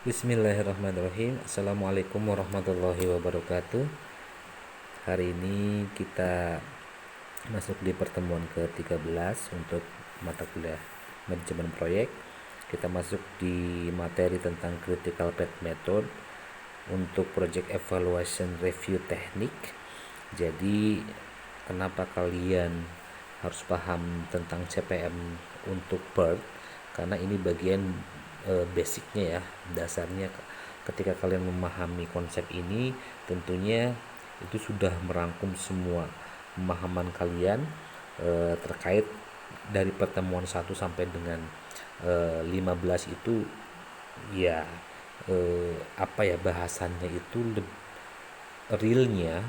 Bismillahirrahmanirrahim. Assalamualaikum warahmatullahi wabarakatuh. Hari ini kita masuk di pertemuan ke-13 untuk mata kuliah manajemen proyek. Kita masuk di materi tentang critical path method untuk project evaluation review teknik. Jadi kenapa kalian harus paham tentang CPM untuk PERT? Karena ini bagian basicnya ya, dasarnya. Ketika kalian memahami konsep ini, tentunya itu sudah merangkum semua pemahaman kalian terkait dari pertemuan 1 sampai dengan 15 itu ya, apa ya, bahasannya itu realnya.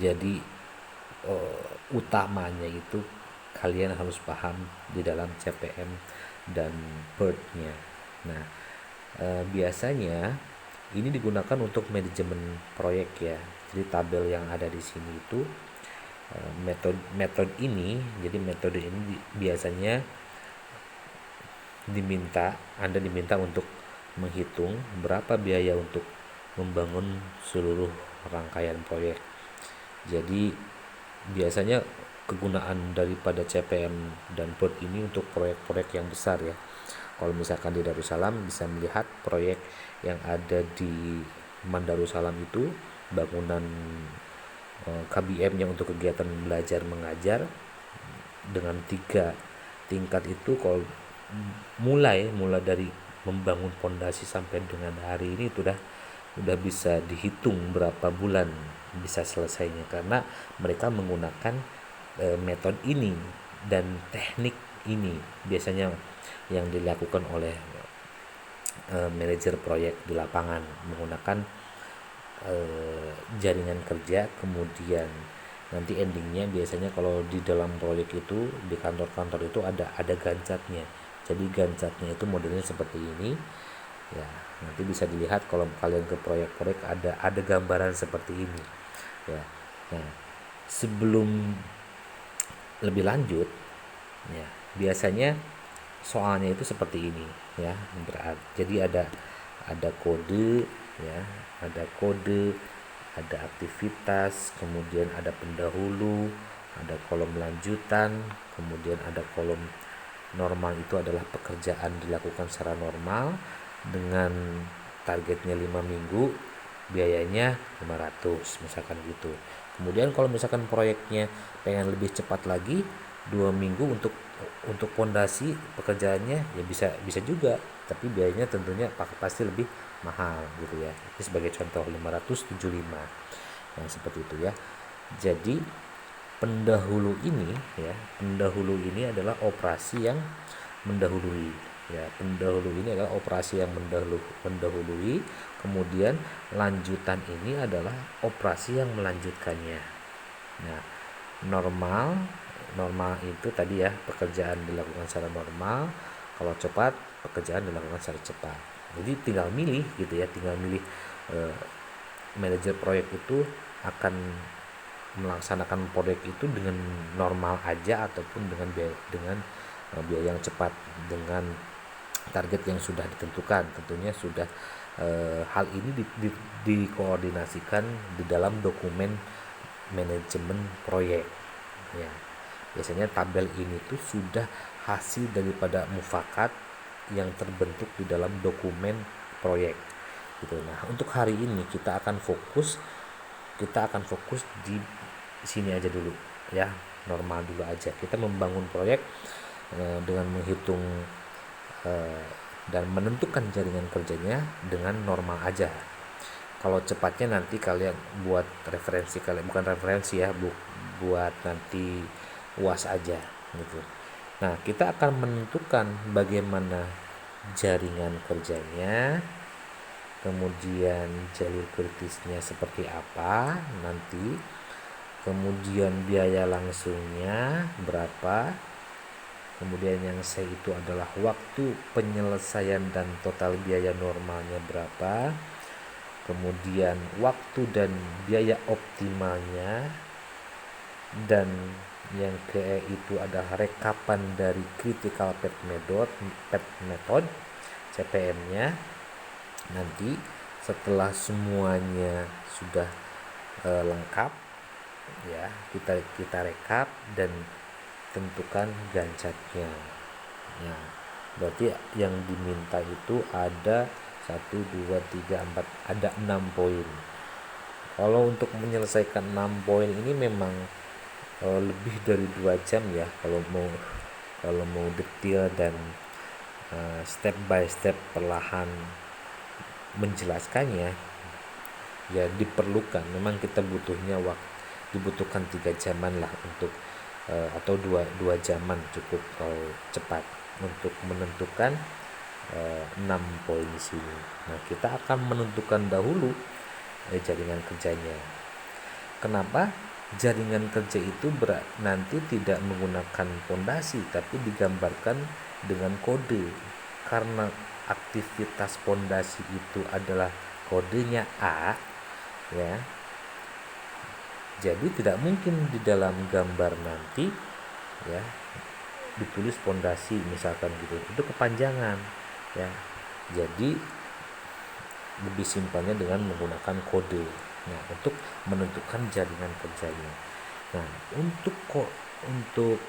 Jadi utamanya itu kalian harus paham di dalam CPM dan PERT-nya. Nah, biasanya ini digunakan untuk manajemen proyek ya. Jadi tabel yang ada di sini itu metode ini. Jadi metode ini biasanya Anda diminta untuk menghitung berapa biaya untuk membangun seluruh rangkaian proyek. Jadi biasanya kegunaan daripada CPM dan PERT ini untuk proyek-proyek yang besar ya. Kalau misalkan di Darussalam bisa melihat proyek yang ada di Mandarussalam itu bangunan KBM-nya untuk kegiatan belajar mengajar dengan 3 tingkat itu. Kalau mulai dari membangun fondasi sampai dengan hari ini itu udah bisa dihitung berapa bulan bisa selesainya, karena mereka menggunakan metode ini dan teknik ini biasanya yang dilakukan oleh manajer proyek di lapangan menggunakan jaringan kerja. Kemudian nanti endingnya biasanya kalau di dalam proyek itu di kantor-kantor itu ada gancatnya. Jadi gancatnya itu modelnya seperti ini ya. Nanti bisa dilihat kalau kalian ke proyek-proyek ada gambaran seperti ini ya. Nah, sebelum lebih lanjut ya, biasanya soalnya itu seperti ini ya. Jadi ada kode ya, ada aktivitas, kemudian ada pendahulu, ada kolom lanjutan, kemudian ada kolom normal. Itu adalah pekerjaan dilakukan secara normal dengan targetnya 5 minggu, biayanya 500 misalkan gitu. Kemudian kalau misalkan proyeknya pengen lebih cepat lagi, 2 minggu untuk pondasi pekerjaannya ya bisa juga, tapi biayanya tentunya pasti lebih mahal gitu ya. Ini sebagai contoh 575 yang seperti itu ya. Jadi pendahulu ini adalah operasi yang mendahului ya. Pendahulu ini adalah operasi yang mendahului, kemudian lanjutan ini adalah operasi yang melanjutkannya. Nah, normal itu tadi ya, pekerjaan dilakukan secara normal. Kalau cepat, pekerjaan dilakukan secara cepat. Jadi tinggal milih gitu ya, manajer proyek itu akan melaksanakan proyek itu dengan normal aja ataupun dengan biaya yang cepat dengan target yang sudah ditentukan. Tentunya sudah hal ini dikoordinasikan di dalam dokumen manajemen proyek ya. Biasanya tabel ini tuh sudah hasil daripada mufakat yang terbentuk di dalam dokumen proyek gitu. Nah, untuk hari ini kita akan fokus di sini aja dulu ya, normal dulu aja. Kita membangun proyek dengan menghitung dan menentukan jaringan kerjanya dengan normal aja. Kalau cepatnya nanti kalian buat referensi kalian, bukan referensi ya, buat nanti UAS aja gitu. Nah, kita akan menentukan bagaimana jaringan kerjanya, kemudian jalur kritisnya seperti apa nanti, kemudian biaya langsungnya berapa, kemudian yang C itu adalah waktu penyelesaian dan total biaya normalnya berapa, kemudian waktu dan biaya optimalnya, dan yang ke itu adalah rekapan dari critical path method CPM-nya. Nanti setelah semuanya sudah lengkap, ya, kita rekap dan tentukan gancatnya. Ya, berarti yang diminta itu ada 1, 2, 3, 4, ada 6 poin. Kalau untuk menyelesaikan 6 poin ini memang lebih dari 2 jam ya, kalau mau detail dan step by step perlahan menjelaskannya, ya diperlukan, memang kita dibutuhkan 3 jaman lah untuk atau dua jaman cukup kalau cepat untuk menentukan 6 poin di sini. Nah, kita akan menentukan dahulu jaringan kerjanya. Kenapa? Jaringan kerja itu nanti tidak menggunakan pondasi tapi digambarkan dengan kode. Karena aktivitas pondasi itu adalah kodenya A, ya. Jadi tidak mungkin di dalam gambar nanti, ya, ditulis pondasi misalkan gitu. Itu kepanjangan, ya. Jadi lebih simpelnya dengan menggunakan kode. Nah, untuk menentukan jaringan kerjanya. Nah, untuk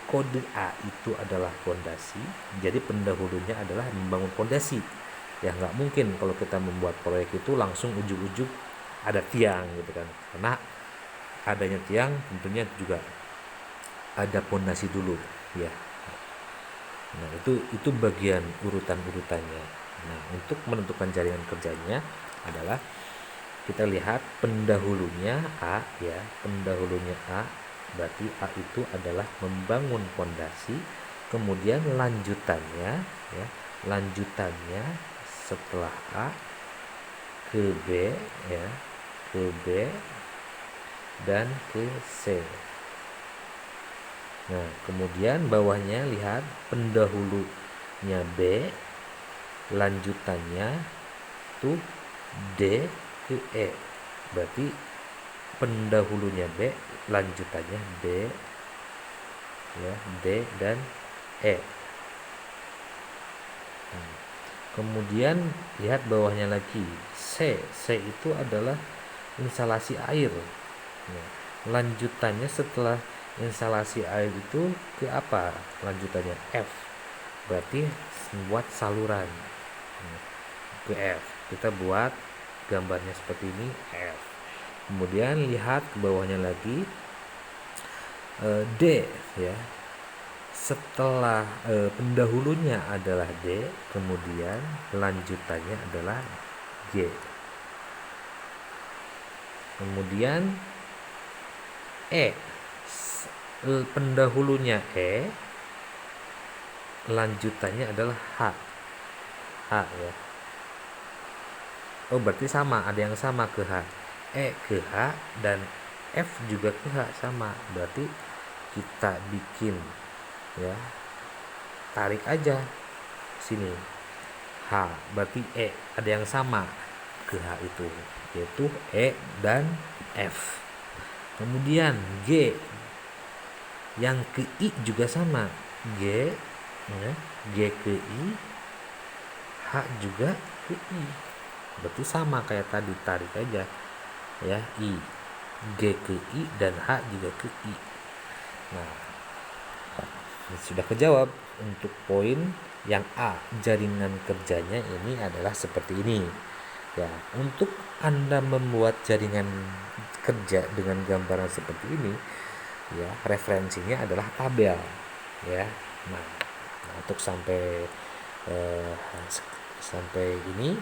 kode A itu adalah pondasi. Jadi pendahulunya adalah membangun pondasi. Ya nggak mungkin kalau kita membuat proyek itu langsung ujuk-ujuk ada tiang gitu kan. Karena adanya tiang tentunya juga ada pondasi dulu, ya. Nah, itu bagian urutannya. Nah, untuk menentukan jaringan kerjanya adalah kita lihat pendahulunya A, ya. Pendahulunya A berarti A itu adalah membangun pondasi, kemudian lanjutannya, ya. Lanjutannya setelah A ke B, ya, ke B dan ke C. Nah, kemudian bawahnya lihat pendahulunya B, lanjutannya tuh D ke E. Berarti pendahulunya B, lanjutannya D, ya, D dan E. Kemudian lihat bawahnya lagi C. C itu adalah instalasi air. Nah, lanjutannya setelah instalasi air itu ke apa? Lanjutannya F. Berarti buat saluran. Ke F. Kita buat gambarnya seperti ini, F. Kemudian lihat ke bawahnya lagi D, ya. Setelah pendahulunya adalah D, kemudian lanjutannya adalah G. Kemudian E, pendahulunya E, lanjutannya adalah H. H, ya. Oh, berarti sama, ada yang sama ke H. E ke H dan F juga ke H sama. Berarti kita bikin, ya, tarik aja sini H, berarti E ada yang sama ke H itu, yaitu E dan F. Kemudian G yang ke I juga sama, G, ya, G ke I, H juga ke I, berarti sama kayak tadi, tarik aja, ya, I, G ke I dan H juga ke I. Nah, sudah kejawab. Untuk poin yang A, jaringan kerjanya ini adalah seperti ini, ya. Untuk Anda membuat jaringan kerja dengan gambaran seperti ini, ya, referensinya adalah tabel, ya. Nah, untuk sampai ini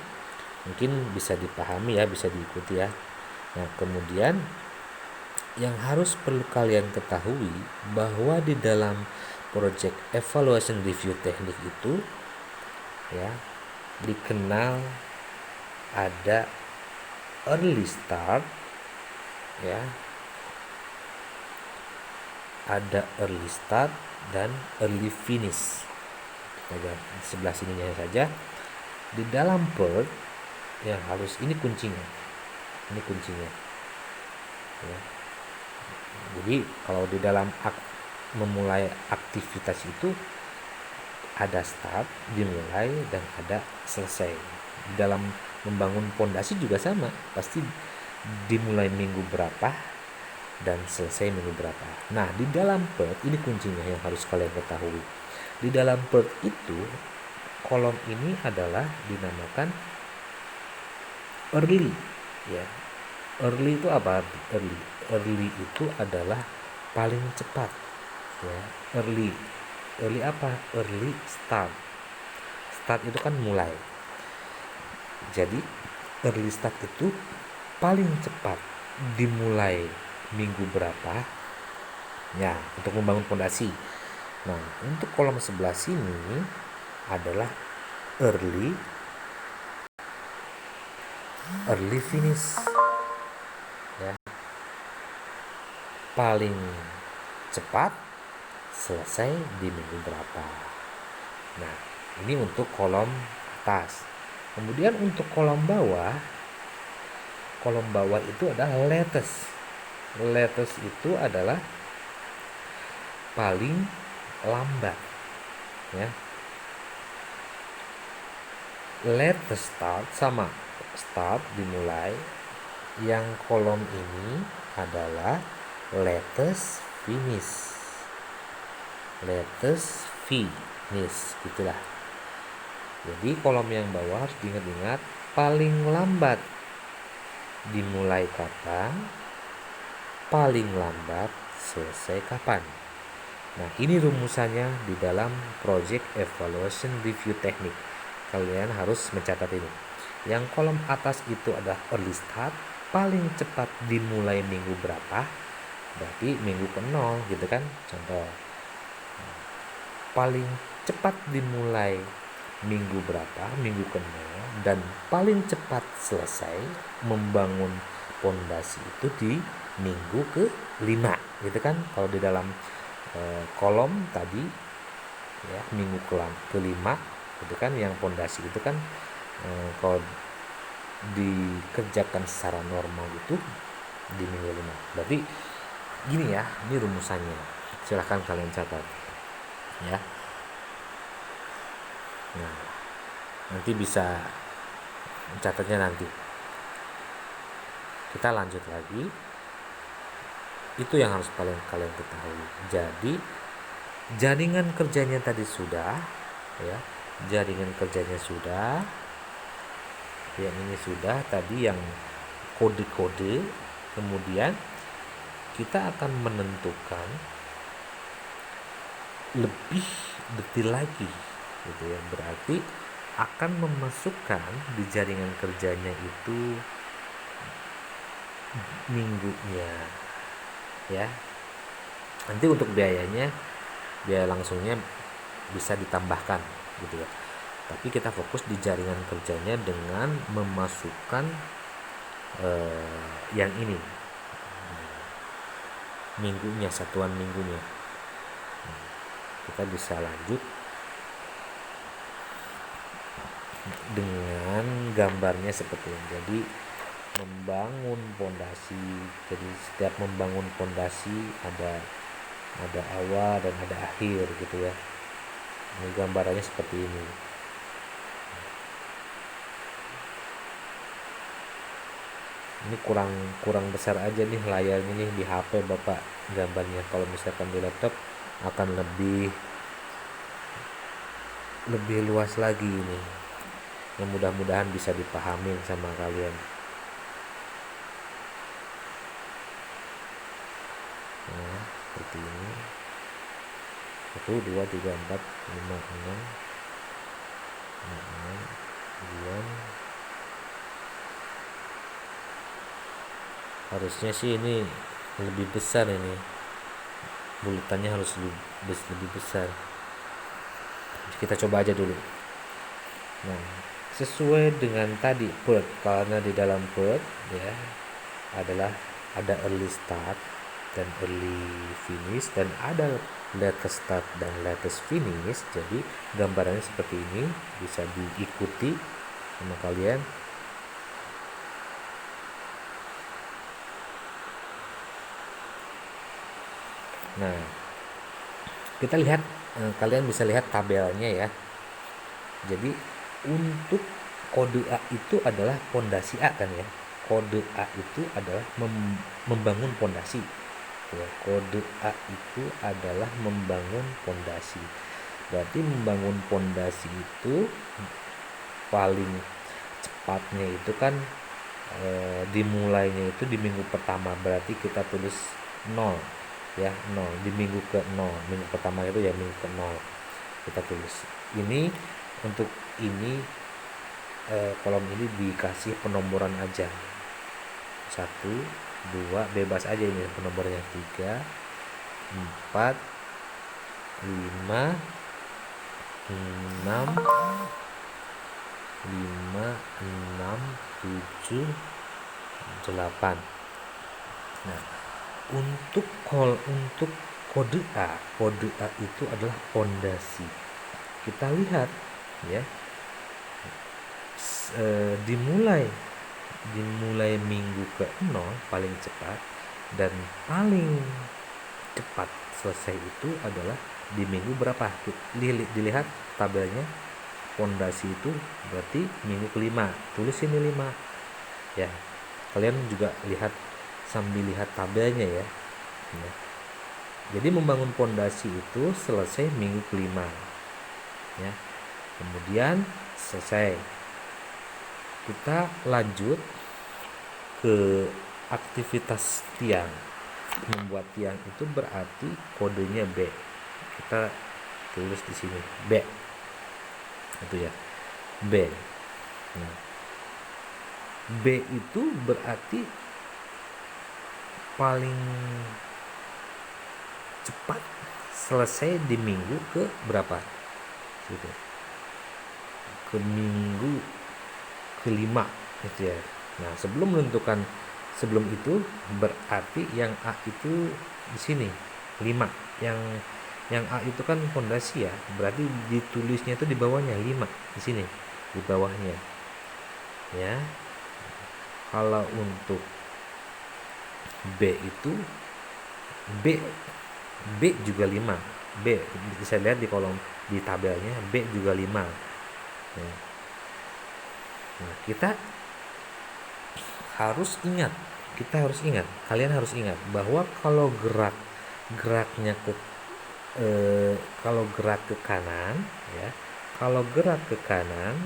mungkin bisa dipahami, ya, bisa diikuti, ya. Nah, kemudian yang harus perlu kalian ketahui bahwa di dalam project evaluation review teknik itu, ya, dikenal ada early start, ya, ada early start dan early finish. Kita di sebelah sininya saja. Di dalam PERT yang harus, ini kuncinya, ya. Jadi kalau di dalam memulai aktivitas itu ada start, dimulai, dan ada selesai. Di dalam Membangun pondasi juga sama, pasti dimulai minggu berapa dan selesai minggu berapa. Nah, di dalam PERT ini kuncinya yang harus kalian ketahui. Di dalam PERT itu kolom ini adalah dinamakan early, ya. Early itu apa? Early itu adalah paling cepat, ya. Early apa? Early start. Start itu kan mulai. Jadi early start itu paling cepat dimulai minggu berapa, ya, untuk membangun fondasi. Nah, untuk kolom sebelah sini adalah early finish, ya, paling cepat selesai di minggu berapa. Nah, ini untuk kolom atas. Kemudian untuk kolom bawah itu adalah latest. Latest itu adalah paling lambat, ya. Latest start sama start dimulai. Yang kolom ini adalah latest finish. Latest finish, gitulah. Jadi kolom yang bawah harus diingat-ingat paling lambat dimulai kapan, paling lambat selesai kapan. Nah, ini rumusannya di dalam Project Evaluation Review Technique. Kalian harus mencatat ini. Yang kolom atas itu adalah early start, paling cepat dimulai minggu berapa, berarti minggu ke-0 gitu kan, contoh. Paling cepat dimulai minggu berapa, minggu ke-0, dan paling cepat selesai membangun pondasi itu di minggu ke-5 gitu kan. Kalau di dalam kolom tadi, ya, minggu ke-5 itu kan yang pondasi itu kan kalau dikerjakan secara normal itu di minggu 5. Berarti gini ya, ini rumusannya. Silahkan kalian catat, ya. Nah, nanti bisa catatnya nanti. Kita lanjut lagi. Itu yang harus kalian ketahui. Jadi jaringan kerjanya tadi sudah, ya. Jaringan kerjanya sudah. Yang ini sudah, tadi yang kode-kode. Kemudian kita akan menentukan lebih detail lagi, gitu ya. Berarti akan memasukkan di jaringan kerjanya itu minggunya, ya. Nanti untuk biaya langsungnya bisa ditambahkan, gitu ya. Tapi kita fokus di jaringan kerjanya dengan memasukkan yang ini, minggunya, satuan minggunya. Kita bisa lanjut dengan gambarnya seperti ini. Jadi membangun pondasi. Jadi setiap membangun pondasi ada awal dan ada akhir, gitu ya. Ini gambarannya seperti ini. Ini kurang besar aja nih layarnya nih di HP Bapak gambarnya. Kalau misalkan di laptop akan lebih luas lagi ini. Yang mudah-mudahan bisa dipahamin sama kalian. Nah, seperti ini. 1, 2, 3, 4, 5, 6, 9. Harusnya sih ini lebih besar, ini bulutannya harus lebih besar. Kita coba aja dulu. Nah, sesuai dengan tadi PERT, karena di dalam PERT, ya, ada early start dan early finish, dan ada latest start dan latest finish. Jadi gambarannya seperti ini, bisa diikuti sama kalian. Nah, kita lihat, kalian bisa lihat tabelnya ya. Jadi untuk kode A itu adalah pondasi A kan ya. Kode A itu adalah membangun pondasi. Ya, kode A itu adalah membangun pondasi. Berarti membangun pondasi itu paling cepatnya itu kan dimulainya itu di minggu pertama. Berarti kita tulis 0 ya, 0 di minggu ke-0. Minggu pertama itu ya minggu ke-0. Kita tulis. Ini untuk ini kolom ini dikasih penomboran aja. 1, 2, bebas aja ini penombornya. 3, 4, 5, 6, 7, 8. Nah, untuk kode A itu adalah pondasi. Kita lihat ya, dimulai minggu ke-0 paling cepat, dan paling cepat selesai itu adalah di minggu berapa? Dilihat tabelnya, pondasi itu berarti minggu ke-5. Tulis ini 5 ya. Kalian juga lihat sambil lihat tabelnya ya. Jadi membangun pondasi itu selesai minggu ke-5 ya. Kemudian selesai, kita lanjut ke aktivitas tiang. Membuat tiang itu berarti kodenya B. Kita tulis di sini B. Itu ya, B. Nah, B itu berarti paling cepat selesai di minggu ke berapa? Gitu. Ke minggu ke-5 gitu ya. Nah, sebelum itu berarti yang A itu di sini 5. Yang A itu kan fondasi ya, berarti ditulisnya itu di bawahnya 5 di sini, di bawahnya. Ya. Kalau untuk B itu B juga 5. B bisa lihat di kolom di tabelnya, B juga 5. Ya. Nah, kita harus ingat, kalian harus ingat bahwa kalau geraknya kalau gerak ke kanan ya, kalau gerak ke kanan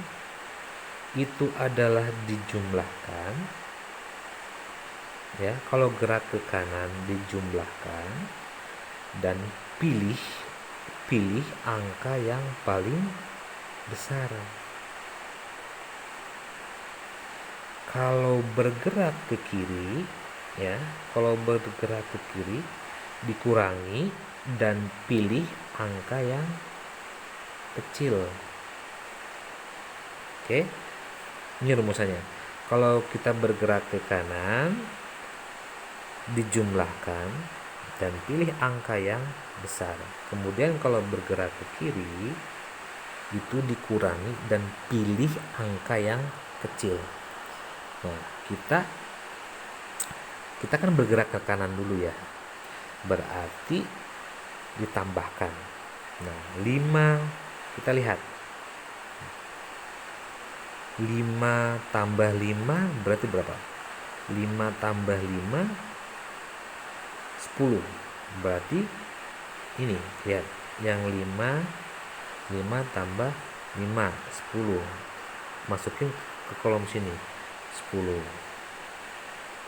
itu adalah dijumlahkan ya. Kalau gerak ke kanan dijumlahkan dan pilih angka yang paling besar. Kalau bergerak ke kiri ya, dikurangi dan pilih angka yang kecil. Oke, ini rumusannya. Kalau kita bergerak ke kanan dijumlahkan dan pilih angka yang besar. Kemudian kalau bergerak ke kiri itu dikurangi dan pilih angka yang kecil. Nah, kita kan bergerak ke kanan dulu ya, berarti ditambahkan. Nah, 5, kita lihat 5 tambah 5 berarti berapa? 5 tambah 5 10. Berarti ini lihat, yang 5 tambah 5 10. Masukin ke kolom sini 10.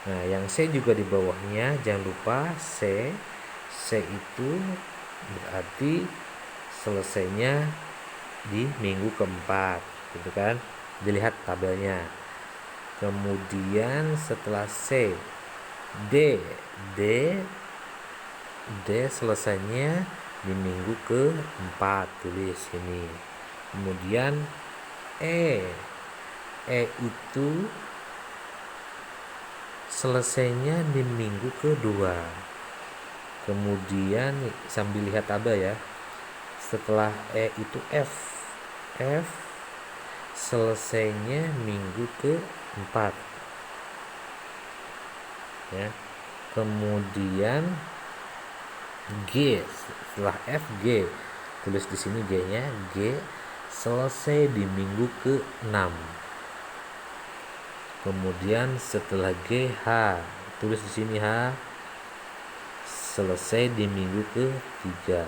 Nah, yang C juga di bawahnya, jangan lupa C itu berarti selesainya di minggu keempat, gitu kan? Dilihat tabelnya. Kemudian setelah C, D selesainya di minggu keempat, tulis ini. Kemudian E itu selesainya di minggu kedua. Kemudian sambil lihat tabel ya, setelah E itu F selesainya minggu keempat ya. Kemudian G, setelah F G, tulis di sini G nya, G selesai di minggu ke-6. Kemudian setelah G, H. Tulis di sini H, selesai di minggu ke-3.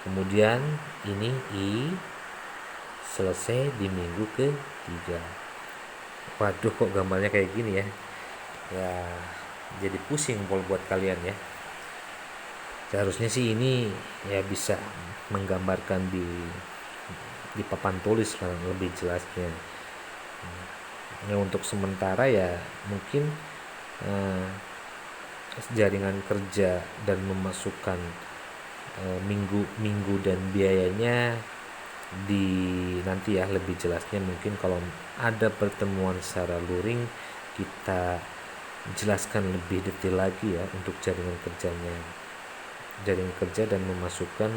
Kemudian ini I, selesai di minggu ke-3. Waduh, kok gambarnya kayak gini ya. Ya, jadi pusing buat kalian ya. Seharusnya sih ini ya bisa menggambarkan di papan tulis lah lebih jelasnya. Ya, untuk sementara ya mungkin eh, jaringan kerja dan memasukkan minggu dan biayanya di nanti ya lebih jelasnya mungkin kalau ada pertemuan secara luring kita jelaskan lebih detail lagi ya untuk jaringan kerja dan memasukkan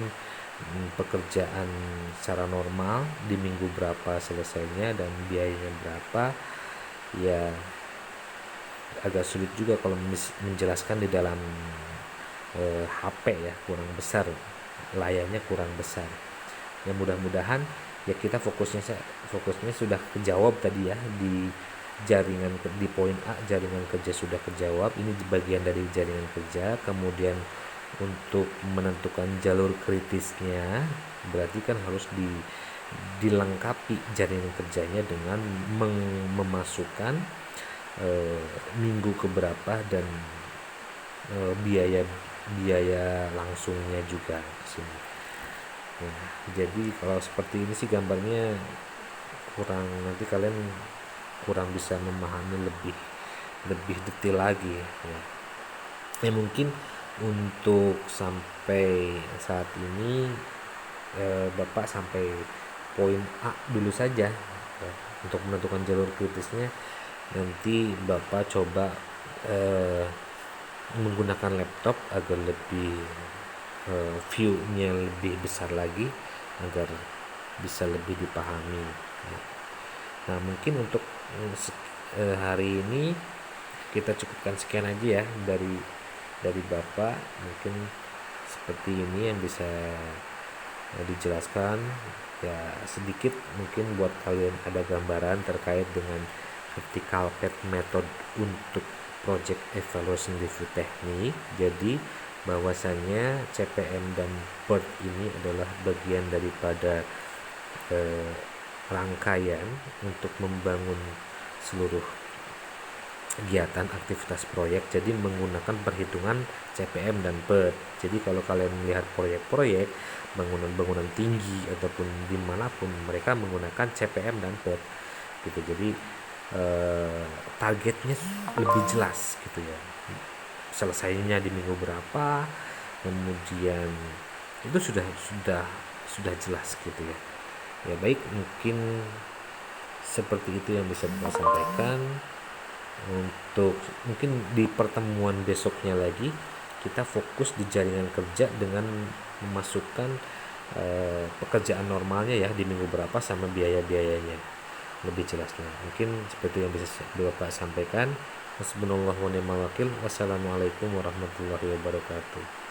pekerjaan secara normal di minggu berapa selesainya dan biayanya berapa. Ya agak sulit juga kalau menjelaskan di dalam HP ya, kurang besar, layarnya kurang besar. Ya mudah-mudahan ya kita fokusnya sudah kejawab tadi ya di di poin A, jaringan kerja sudah kejawab, ini bagian dari jaringan kerja. Kemudian untuk menentukan jalur kritisnya berarti kan harus dilengkapi jaringan kerjanya dengan memasukkan minggu keberapa dan biaya biaya langsungnya juga ke sini. Nah, jadi kalau seperti ini sih gambarnya nanti kalian kurang bisa memahami lebih lebih detail lagi ya. Ya mungkin untuk sampai saat ini Bapak sampai poin A dulu saja ya, untuk menentukan jalur kritisnya. Nanti Bapak coba menggunakan laptop agar lebih view-nya lebih besar lagi agar bisa lebih dipahami ya. Nah mungkin untuk hari ini kita cukupkan sekian aja ya dari Bapak, mungkin seperti ini yang bisa dijelaskan ya sedikit, mungkin buat kalian ada gambaran terkait dengan vertical path method untuk project evaluation review teknik. Jadi bahwasannya CPM dan PERT ini adalah bagian daripada rangkaian untuk membangun seluruh kegiatan aktivitas proyek, jadi menggunakan perhitungan CPM dan PERT. Jadi kalau kalian melihat proyek-proyek bangunan-bangunan tinggi ataupun dimanapun mereka menggunakan CPM dan PERT gitu. Jadi targetnya lebih jelas gitu ya, selesainya di minggu berapa, kemudian itu sudah jelas gitu ya. Ya baik, mungkin seperti itu yang bisa saya sampaikan. Untuk mungkin di pertemuan besoknya lagi kita fokus di jaringan kerja dengan memasukkan pekerjaan normalnya ya di minggu berapa sama biaya-biayanya lebih jelasnya. Mungkin seperti yang bisa Bapak sampaikan. Hasbunallahu wa ni'mal wakil. Wassalamualaikum warahmatullahi wabarakatuh.